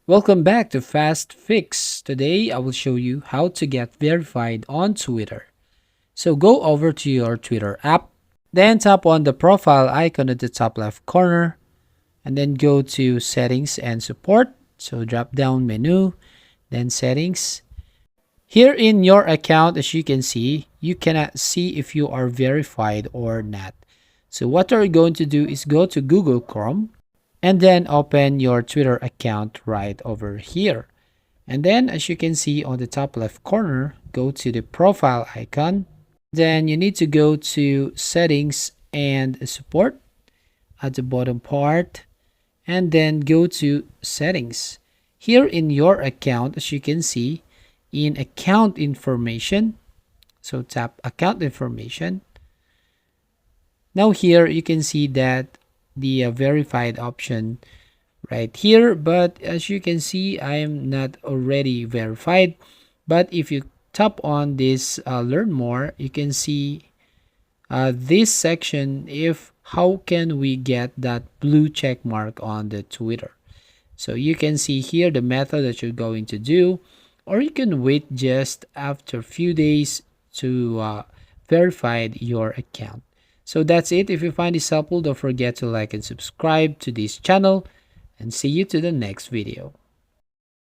Welcome back to Fast Fix. Today I will show you how to get verified on Twitter. So go over to your Twitter app, then tap on the profile icon at the top left corner, and then go to Settings and Support. So drop down menu, then Settings. Here in your account, as you can see, you cannot see if you are verified or not. So what you're going to do is go to Google Chrome and then open your Twitter account right over here. And then as you can see on the top left corner, go to the profile icon. Then you need to go to Settings and Support at the bottom part, and then go to Settings. Here in your account, as you can see, in Account Information, so tap Account Information. Now here you can see that the verified option right here, but as you can see, I am not already verified. But if you tap on this learn more, you can see this section, if how can we get that blue check mark on the Twitter. So you can see here the method that you're going to do, or you can wait just after a few days to verify your account. So that's it. If you find this helpful, don't forget to like and subscribe to this channel, and see you to the next video.